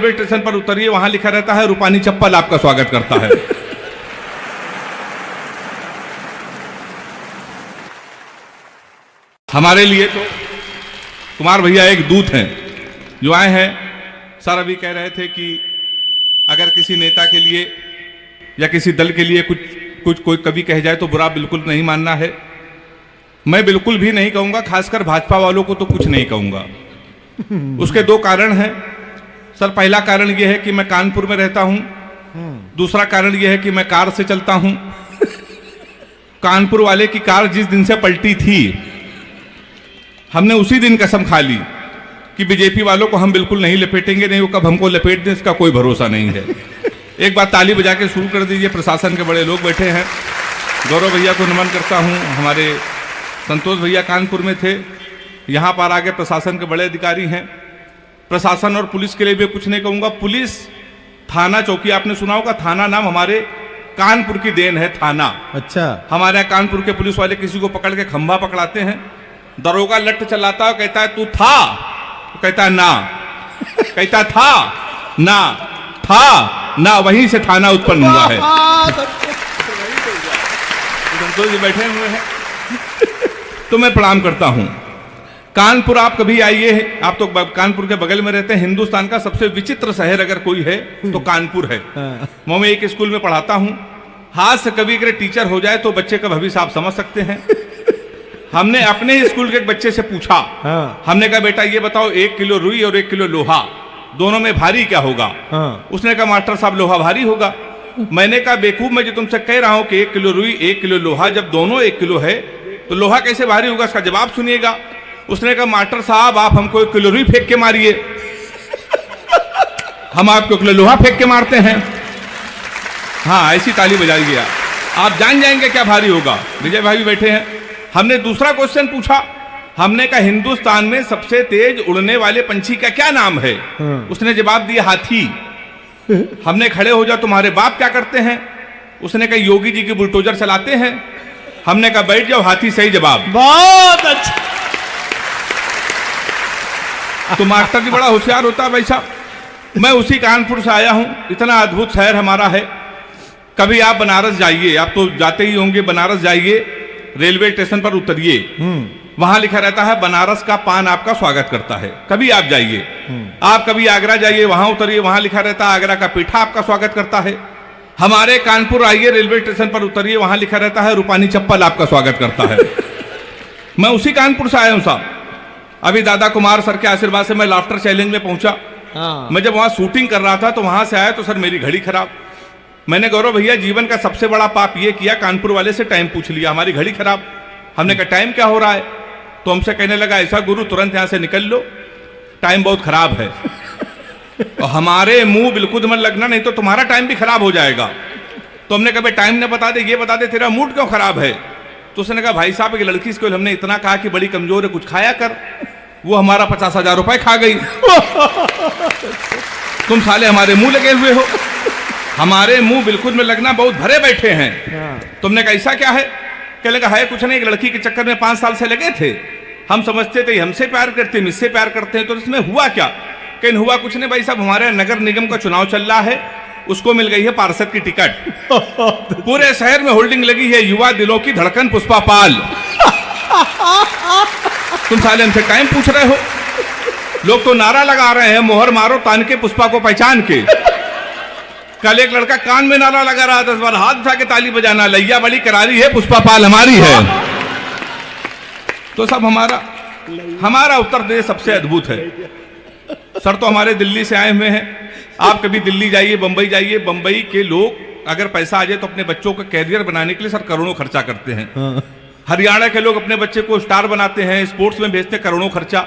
Railway station पर उतरिए, वहां लिखा रहता है रूपानी चप्पल आपका स्वागत करता है। हमारे लिए तो कुमार भैया एक दूत हैं जो आए हैं। सर अभी कह रहे थे कि अगर किसी नेता के लिए या किसी दल के लिए कुछ कोई कभी कह जाए तो बुरा बिल्कुल नहीं मानना है। मैं बिल्कुल भी नहीं कहूंगा, खासकर भाजपा वालों को तो कुछ नहीं कहूंगा। उसके दो कारण हैं। सर पहला कारण यह है कि मैं कानपुर में रहता हूं, दूसरा कारण यह है कि मैं कार से चलता हूं। कानपुर वाले की कार जिस दिन से पलटी थी, हमने उसी दिन कसम खा ली कि बीजेपी वालों को हम बिल्कुल नहीं लपेटेंगे, नहीं वो कब हमको लपेट दें इसका कोई भरोसा नहीं है। एक बार ताली बजा के शुरू कर दीजिए। प्रशासन के बड़े लोग बैठे हैं, गौरव भैया को नमन करता हूं। हमारे संतोष भैया कानपुर में थे, यहाँ पर आगे प्रशासन के बड़े अधिकारी हैं। प्रशासन और पुलिस के लिए भी कुछ नहीं कहूँगा। पुलिस थाना चौकी आपने सुना होगा, थाना नाम हमारे कानपुर की देन है थाना। अच्छा, हमारे यहाँ कानपुर के पुलिस वाले किसी को पकड़ के खंभा पकड़ाते हैं, दरोगा लट चलाता है, कहता है तू था, तो कहता है ना, कहता था ना, था ना, वहीं से थाना उत्पन्न हुआ है। संतोष जी बैठे हुए हैं तो मैं प्रणाम करता हूं। कानपुर आप कभी आइए, आप तो कानपुर के बगल में रहते हैं। हिंदुस्तान का सबसे विचित्र शहर अगर कोई है तो कानपुर है। मैं एक स्कूल में पढ़ाता हूं। हाथ से कभी अगर टीचर हो जाए तो बच्चे का भविष्य आप समझ सकते हैं। हमने अपने ही स्कूल के एक बच्चे से पूछा, हमने कहा बेटा ये बताओ 1 किलो रुई और 1 किलो लोहा दोनों में भारी क्या होगा? उसने कहा मास्टर साहब लोहा भारी होगा। मैंने कहा बेवकूफ, मैं जो तुमसे कह रहा हूं कि 1 किलो रुई 1 किलो लोहा, जब दोनों 1 किलो है तो लोहा कैसे भारी होगा? इसका जवाब सुनिएगा। उसने कहा मास्टर साहब आप हमको 1 किलो रुई फेंक के मारिए, हम आपको 1 किलो लोहा फेंक के मारते हैं। हाँ ऐसी ताली बजाइए, आप जान जाएंगे क्या भारी होगा। विजय भाई भी बैठे हैं। हमने दूसरा क्वेश्चन पूछा, हमने कहा हिंदुस्तान में सबसे तेज उड़ने वाले पंछी का क्या नाम है? उसने जवाब दिया हाथी। हमने खड़े हो जाओ तुम्हारे बाप क्या करते हैं? उसने कहा योगी जी की बुलडोजर चलाते हैं। हमने कहा बैठ जाओ, हाथी सही जवाब। बहुत अच्छा। तो मास्टर जी बड़ा होशियार होता है भाई साहब। मैं उसी कानपुर से आया हूं, इतना अद्भुत शहर हमारा है। कभी आप बनारस जाइए, आप तो जाते ही होंगे, बनारस जाइए, रेलवे स्टेशन पर उतरिए, वहां लिखा रहता है बनारस का पान आपका स्वागत करता है। कभी आप जाइए, आप कभी आगरा जाइए, वहां उतरिए, वहां लिखा रहता है आगरा का पीठा आपका स्वागत करता है। हमारे कानपुर आइए, रेलवे स्टेशन पर उतरिए, वहां लिखा रहता है रूपानी चप्पल आपका स्वागत करता है। मैं उसी कानपुर से आया हूं साहब। अभी दादा कुमार सर के आशीर्वाद से मैं लाफ्टर चैलेंज में पहुंचा। मैं जब वहां शूटिंग कर रहा था तो वहां से आया तो सर मेरी घड़ी खराब। मैंने गौरव भैया जीवन का सबसे बड़ा पाप ये किया, कानपुर वाले से टाइम पूछ लिया, हमारी घड़ी खराब। हमने कहा टाइम क्या हो रहा है? तो हमसे कहने लगा ऐसा गुरु तुरंत यहां से निकल लो, टाइम बहुत खराब है। तो हमारे मुंह बिल्कुल मत लगना, नहीं तो तुम्हारा टाइम भी खराब हो जाएगा। तो हमने कहा टाइम न बता दे, ये बता दे तेरा मूड क्यों खराब है? तो उसने कहा भाई साहब एक लड़की को हमने इतना कहा कि बड़ी कमजोर है, कुछ खाया कर, वो हमारा 50,000 रुपए खा गई। तुम साले हमारे मुंह लगे हुए हो, हमारे मुंह बिल्कुल में लगना बहुत भरे बैठे हैं। तुमने कहा ऐसा क्या है? कहने लगा है कुछ नहीं, एक लड़की के चक्कर में 5 साल से लगे थे। हम समझते थे हमसे प्यार करते हैं, मुझसे प्यार करते हैं, तो इसमें हुआ क्या? कहीं हुआ कुछ नहीं भाई साहब, हमारे नगर निगम का चुनाव चल रहा है, उसको मिल गई है पार्षद की टिकट। पूरे शहर में होल्डिंग लगी है युवा दिलों की धड़कन पुष्पा पाल। तुम साले हमसे टाइम पूछ रहे हो? लोग तो नारा लगा रहे हैं मोहर मारो तान के पुष्पा को पहचान के। कल एक लड़का कान में नारा लगा रहा था, इस बार हाथ उठा के ताली बजाना, लैया बड़ी करारी है, पुष्पा पाल हमारी है। तो सब हमारा उत्तर प्रदेश सबसे अद्भुत है। सर तो हमारे दिल्ली से आए हुए हैं। आप कभी दिल्ली जाइए, बंबई जाइए, बंबई के लोग अगर पैसा आ जाए तो अपने बच्चों का कैरियर बनाने के लिए सर करोड़ों खर्चा करते हैं। हरियाणा के लोग अपने बच्चे को स्टार बनाते हैं, स्पोर्ट्स में भेजते, करोड़ों खर्चा।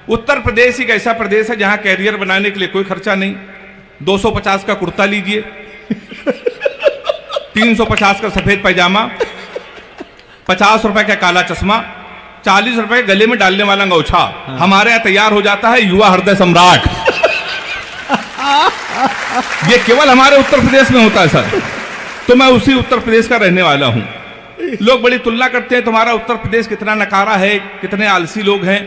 उत्तर प्रदेश एक ऐसा प्रदेश है जहां कैरियर बनाने के लिए कोई खर्चा नहीं। 250 का कुर्ता लीजिए, 350 का सफेद पैजामा, 50 रुपए का काला चश्मा, 40 रुपए गले में डालने वाला अंगोछा। हमारे यहाँ तैयार हो जाता है युवा हृदय सम्राट। ये केवल हमारे उत्तर प्रदेश में होता है सर। तो मैं उसी उत्तर प्रदेश का रहने वाला हूं। लोग बड़ी तुलना करते हैं तुम्हारा उत्तर प्रदेश कितना नकारा है, कितने आलसी लोग हैं।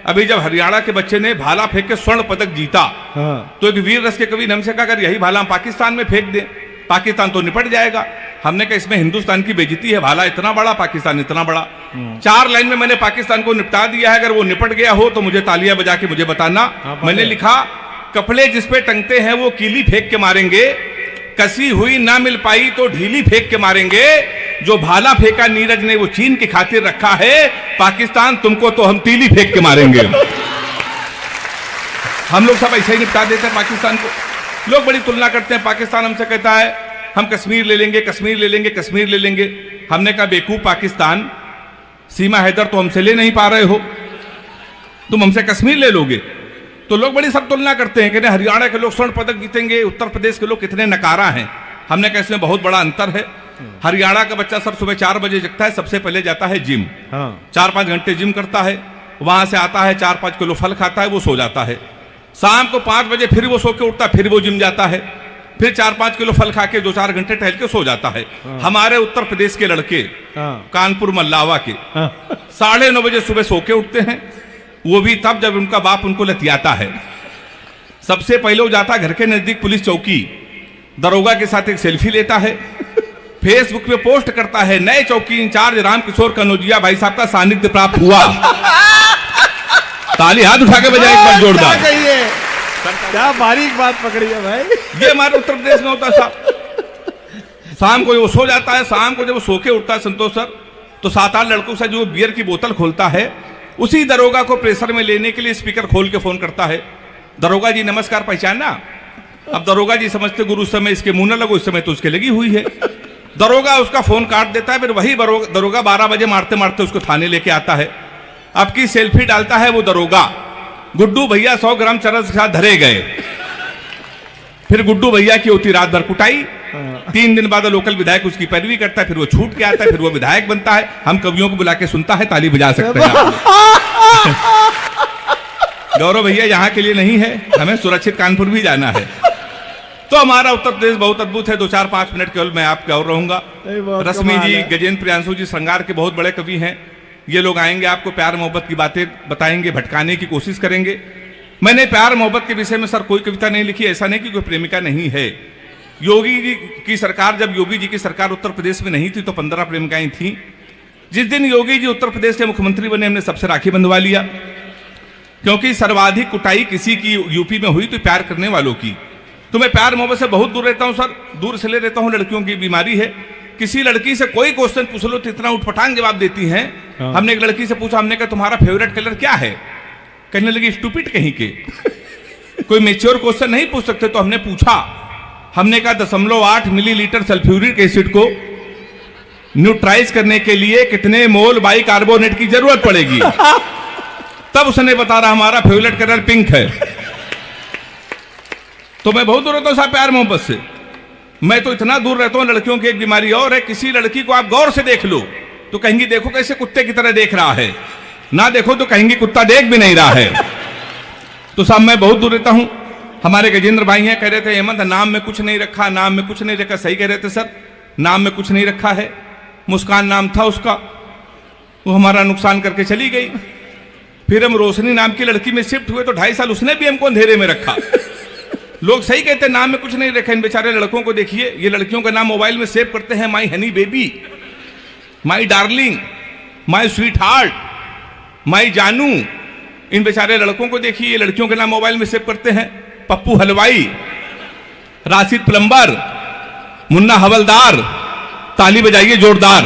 अभी जब हरियाणा के बच्चे ने भाला फेंक के स्वर्ण पदक जीता, हाँ। तो एक वीर रस के कवि ने हमसे कहा अगर यही भाला हम पाकिस्तान में फेंक दें, पाकिस्तान तो निपट जाएगा। हमने कहा इसमें हिंदुस्तान की बेइज्जती है, भाला इतना बड़ा, पाकिस्तान इतना बड़ा। 4 लाइन में मैंने पाकिस्तान को निपटा दिया है। अगर वो निपट गया हो तो मुझे तालियां बजा के मुझे बताना। मैंने लिखा कपड़े जिस पे टंगते हैं वो कीली फेंक के मारेंगे, कसी हुई ना मिल पाई तो ढीली फेंक के मारेंगे, जो भाला फेंका नीरज ने वो चीन की खातिर रखा है, पाकिस्तान तुमको तो हम तीली फेंक के मारेंगे। हम लोग सब ऐसे ही निपटा देते हैं पाकिस्तान को। लोग बड़ी तुलना करते हैं, पाकिस्तान हमसे कहता है हम कश्मीर ले लेंगे, कश्मीर ले लेंगे, कश्मीर ले लेंगे। हमने कहा बेवकूफ पाकिस्तान, सीमा हैदर तो हमसे ले नहीं पा रहे हो, तुम हमसे कश्मीर ले लोगे। तो लोग बड़ी सब तुलना करते हैं कि हरियाणा के लोग स्वर्ण पदक जीतेंगे, उत्तर प्रदेश के लोग कितने नकारा हैं। हमने कहा इसमें बहुत बड़ा अंतर है। हरियाणा का बच्चा सर सुबह 4 बजे जगता है, सबसे पहले जाता है जिम, 4-5 घंटे जिम करता है, वहां से आता है 4-5 किलो फल खाता है, वो सो जाता है। शाम को 5 बजे फिर वो सो के उठता है, फिर वो जिम जाता है, फिर 4-5 किलो फल खा के 2-4 घंटे टहल के सो जाता है। हमारे उत्तर प्रदेश के लड़के कानपुर मल्लावा के 9:30 बजे सुबह सो के उठते हैं, वो भी तब जब उनका बाप उनको लतियाता है। सबसे पहले वो जाता घर के नजदीक पुलिस चौकी, दरोगा के साथ एक सेल्फी लेता है, फेसबुक पे पोस्ट करता है नए चौकी इंचार्ज रामकिशोर कनौजिया भाई साहब का सानिध्य प्राप्त हुआ। ताली हाथ उठा के बजाय एक बार जोरदार। क्या बारीक बात पकड़ी है भाई। ये हमारे उत्तर प्रदेश में होता साहब। शाम को वो सो जाता है, शाम को जब वो सो के उठता है संतोष सर, तो 7-8 लड़कों से जो बियर की बोतल खोलता है, उसी दरोगा को प्रेशर में लेने के लिए स्पीकर खोल के फोन करता है, दरोगा जी नमस्कार, पहचाना? अब दरोगा जी समझते गुरु उस समय इसके मुंह न लगो, इस समय तो उसके लगी हुई है। दरोगा उसका फोन काट देता है, फिर वही दरोगा 12 बजे मारते मारते उसको थाने लेके आता है। अब की सेल्फी डालता है वो दरोगा, गुड्डू भैया 100 ग्राम चरस के साथ धरे गए। फिर गुड्डू भैया की होती रात भर कुटाई। 3 दिन बाद लोकल विधायक उसकी पैरवी करता है, फिर वो छूट के आता है, फिर वो विधायक बनता है। हम कवियों को बुला के सुनता है, ताली बजा सकते हैं। गौरव भैया यहाँ के लिए नहीं है, हमें सुरक्षित कानपुर भी जाना है। तो हमारा उत्तर प्रदेश बहुत अद्भुत है। 2-4-5 मिनट केवल मैं आपके और रहूंगा। रश्मि जी, गजेंद्र प्रियांशु जी श्रृंगार के बहुत बड़े कवि हैं। ये लोग आएंगे, आपको प्यार मोहब्बत की बातें बताएंगे, भटकाने की कोशिश करेंगे। मैंने प्यार मोहब्बत के विषय में सर कोई कविता नहीं लिखी, ऐसा नहीं कि कोई प्रेमिका नहीं है। योगी जी की सरकार, जब योगी जी की सरकार उत्तर प्रदेश में नहीं थी तो 15 प्रेमिकाएं थी। जिस दिन योगी जी उत्तर प्रदेश के मुख्यमंत्री बने, हमने सबसे राखी बंधवा लिया, क्योंकि सर्वाधिक कुटाई किसी की यूपी में हुई तो प्यार करने वालों की। तो मैं प्यार मोहब्बत से बहुत दूर रहता हूं सर, दूर से ले रहता हूं। लड़कियों की बीमारी है, किसी लड़की से कोई क्वेश्चन पूछ लो तो इतना उठपटांग जवाब देती हैं। हमने एक लड़की से पूछा, हमने कहा तुम्हारा फेवरेट कलर क्या है? कहने लगी स्टूपिड कहीं के। कोई मेच्योर क्वेश्चन नहीं पूछ सकते। तो हमने पूछा, हमने कहा 0.8 मिलीलीटर सल्फ्यूरिक एसिड को न्यूट्राइज करने के लिए कितने मोल बाइकार्बोनेट की जरूरत पड़ेगी? तब उसने बता रहा हमारा फेवरेट कलर पिंक है। तो मैं बहुत दूर रहता हूं साहब प्यार मोहब्बत से। मैं तो इतना दूर रहता हूं। लड़कियों की एक बीमारी और है, किसी लड़की को आप गौर से देख लो तो कहेंगी देखो कैसे कुत्ते की तरह देख रहा है, ना देखो तो कहेंगी कुत्ता देख भी नहीं रहा है। तो साहब मैं बहुत दूर रहता हूं। हमारे गजेंद्र भाई हैं, कह रहे थे हेमंत नाम में कुछ नहीं रखा, नाम में कुछ नहीं रखा। सही कह रहे थे सर, नाम में कुछ नहीं रखा है। मुस्कान नाम था उसका, वो हमारा नुकसान करके चली गई। फिर हम रोशनी नाम की लड़की में शिफ्ट हुए तो 2.5 साल उसने भी हमको अंधेरे में रखा। लोग सही कहते हैं नाम में कुछ नहीं रखा। इन बेचारे लड़कों को देखिए, ये लड़कियों का नाम मोबाइल में सेव करते हैं, my honey baby, my darling, my sweetheart, my जानू। इन बेचारे लड़कों को देखिए, ये लड़कियों के नाम मोबाइल में सेव करते हैं। पप्पू हलवाई, राशिद प्लम्बर, मुन्ना हवलदार। ताली बजाइए जोरदार।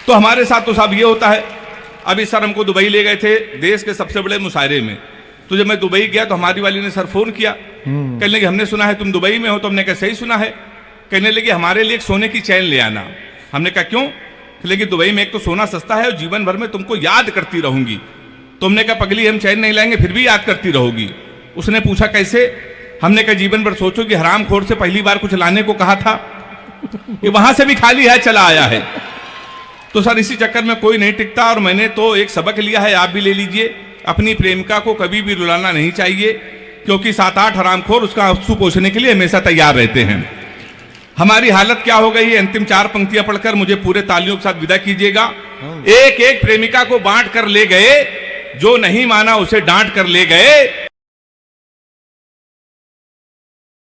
तो हमारे साथ तो साहब ये होता है। अभी सर हमको दुबई ले गए थे देश के सबसे बड़े मुशायरे में। तो जब मैं दुबई गया तो हमारी वाली ने सर फोन किया, कहने लगी हमने सुना है तुम दुबई में हो। तो हमने कहा सही सुना है। कहने लगी हमारे लिए एक सोने की चैन ले आना। हमने कहा क्यों? लेकिन दुबई में एक तो सोना सस्ता है और जीवन भर में तुमको याद करती रहूंगी। तुमने कहा पगली हम चैन नहीं लाएंगे फिर भी याद करती रहोगी। उसने पूछा कैसे? हमने कहा जीवन भर सोचो कि हरामखोर से पहली बार कुछ लाने को कहा था, ये वहां से भी खाली है चला आया है। तो सर इसी चक्कर में कोई नहीं टिकता। और मैंने तो एक सबक लिया है, आप भी ले लीजिए। अपनी प्रेमिका को कभी भी रुलाना नहीं चाहिए, क्योंकि 7-8 हरामखोर उसका आंसू पोंछने के लिए हमेशा तैयार रहते हैं। हमारी हालत क्या हो गई है? अंतिम 4 पंक्तियां पढ़कर मुझे पूरे तालियों के साथ विदा कीजिएगा। एक एक प्रेमिका को बांट कर ले गए, जो नहीं माना उसे डांट कर ले गए।